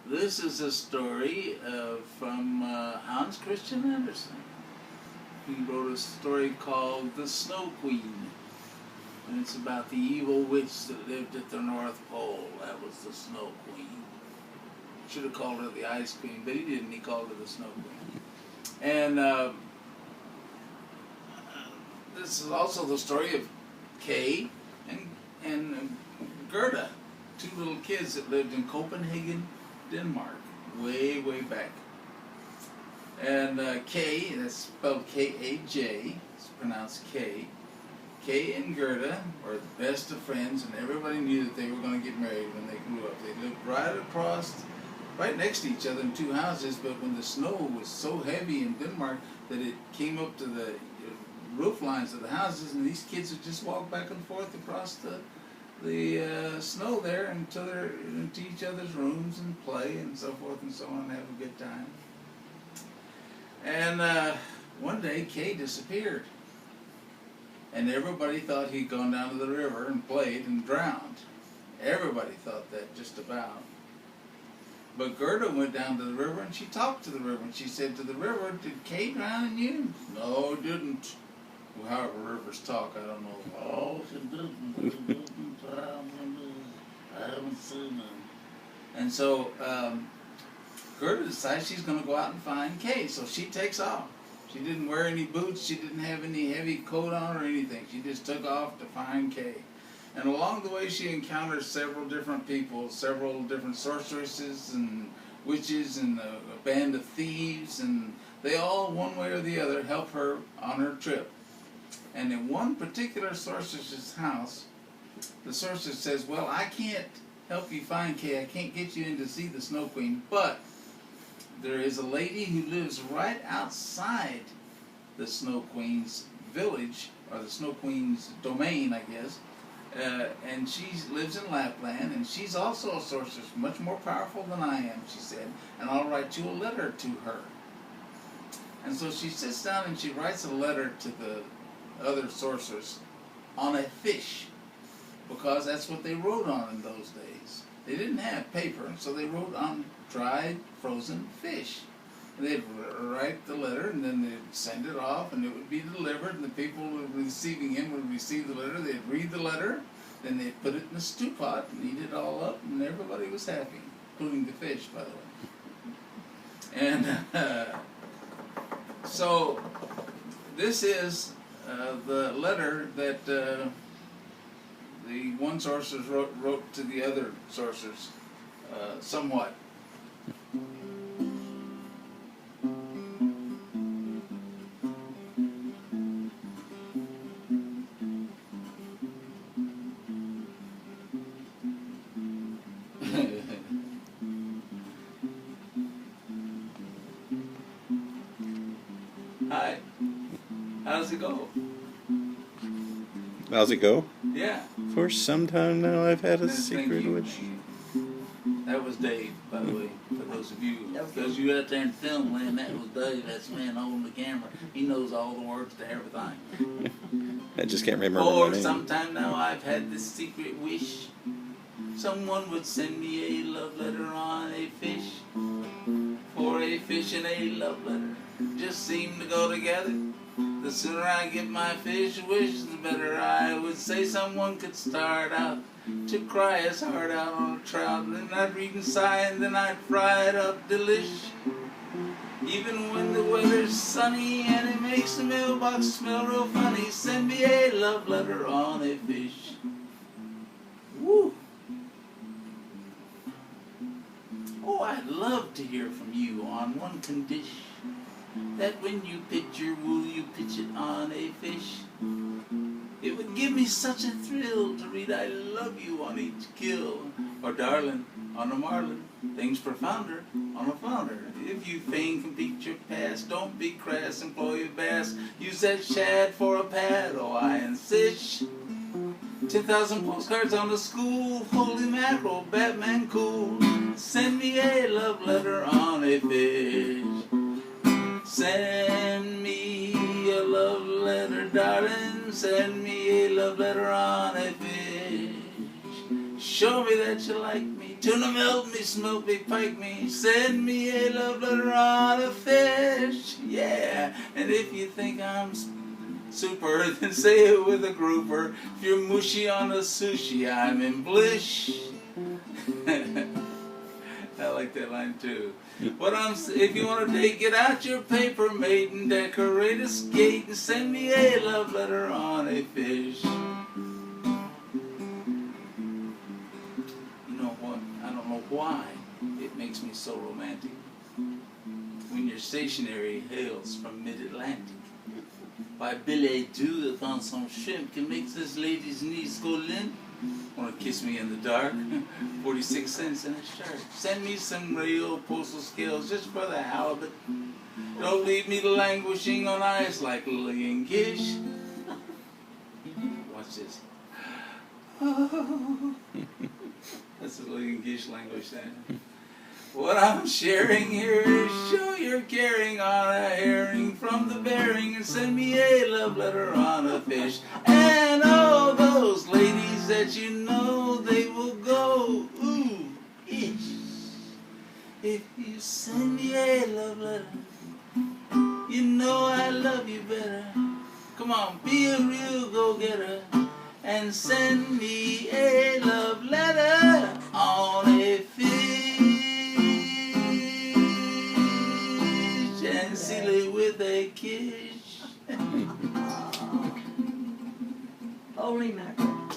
This is a story from Hans Christian Andersen. He wrote a story called The Snow Queen. And it's about the evil witch that lived at the North Pole. That was the Snow Queen. Should have called her the Ice Queen, but he didn't. He called her the Snow Queen. And this is also the story of Kay and Gerda, two little kids that lived in Copenhagen, Denmark, way, way back. And Kay, that's spelled K-A-J, it's pronounced Kay. Kay and Gerda were the best of friends, and everybody knew that they were going to get married when they grew up. They lived right next to each other in two houses, but when the snow was so heavy in Denmark that it came up to the roof lines of the houses, and these kids would just walk back and forth across the snow there into each other's rooms and play and so forth and so on and have a good time. And one day Kay disappeared, and everybody thought he'd gone down to the river and played and drowned. Everybody thought that, just about. But Gerda went down to the river and she talked to the river, and she said to the river, "Did Kay drown in you?" "No, it didn't." Well, however rivers talk, I don't know. "Oh, she didn't. I haven't seen him." And so Gerda decides she's going to go out and find Kay, so she takes off. She didn't wear any boots, she didn't have any heavy coat on or anything. She just took off to find Kay. And along the way she encounters several different people, several different sorceresses and witches and a band of thieves, and they all, one way or the other, help her on her trip. And in one particular sorceress's house, the sorceress says, "Well, I can't help you find Kay, I can't get you in to see the Snow Queen, but there is a lady who lives right outside the Snow Queen's village, or the Snow Queen's domain, I guess, and she lives in Lapland, and she's also a sorceress, much more powerful than I am," she said, "and I'll write you a letter to her." And so she sits down and she writes a letter to the other sorcerers on a fish, because that's what they wrote on in those days. They didn't have paper, and so they wrote on dried, frozen fish. And they'd write the letter, and then they'd send it off, and it would be delivered, and the people receiving him would receive the letter. They'd read the letter, then they'd put it in a stew pot and eat it all up, and everybody was happy, including the fish, by the way. And so this is the letter that the one sorceress wrote to the other sorcerers, somewhat. Hi. How's it go? How's it go? Yeah. For some time now, I've had a secret wish. That was Dave, by the way, for those of you. Because you out there in film land, that was Dave. That's the man holding the camera. He knows all the words to everything. I just can't remember my For name. some time now, I've had this secret wish. Someone would send me a love letter on a fish. For a fish and a love letter just seem to go together. The sooner I get my fish wish, the better. I would say someone could start out to cry his heart out on a trout, and then I'd read and sigh, and then I'd fry it up delish. Even when the weather's sunny and it makes the mailbox smell real funny, send me a love letter on a fish. Woo! Oh, I'd love to hear from you on one condition. That when you pitch your wool, you pitch it on a fish. It would give me such a thrill to read "I love you" on each gill, or "darling" on a marlin, things profounder on a flounder. If you fain complete your past, don't be crass, employ a bass, use that shad for a pad, oh I insist. 10,000 postcards on the school, holy mackerel, Batman cool. Send me a love letter on a fish. Send me a love letter, darling. Send me a love letter on a fish. Show me that you like me, tuna melt me, smoke me, pike me, send me a love letter on a fish. Yeah, and if you think I'm super, then say it with a grouper. If you're mushy on a sushi, I'm in blish. I like that line too. But if you want to date, get out your paper mate and decorate a skate and send me a love letter on a fish. You know what? I don't know why it makes me so romantic when your stationery hails from mid-Atlantic. By billet doux upon some shrimp can make this lady's knees go limp. Wanna kiss me in the dark? 46 cents in a shirt. Send me some real postal scales just for the halibut. Don't leave me languishing on ice like Lillian Gish. Watch this. That's the Lillian Gish language then. What I'm sharing here is show you're caring on a herring from the Bering and send me a love letter on a fish. And all those ladies that you know, they will go, ooh, ish. If you send me a love letter, you know I love you better. Come on, be a real go-getter and send me a love letter on a fish. And seal it with a kiss. Holy mackerel.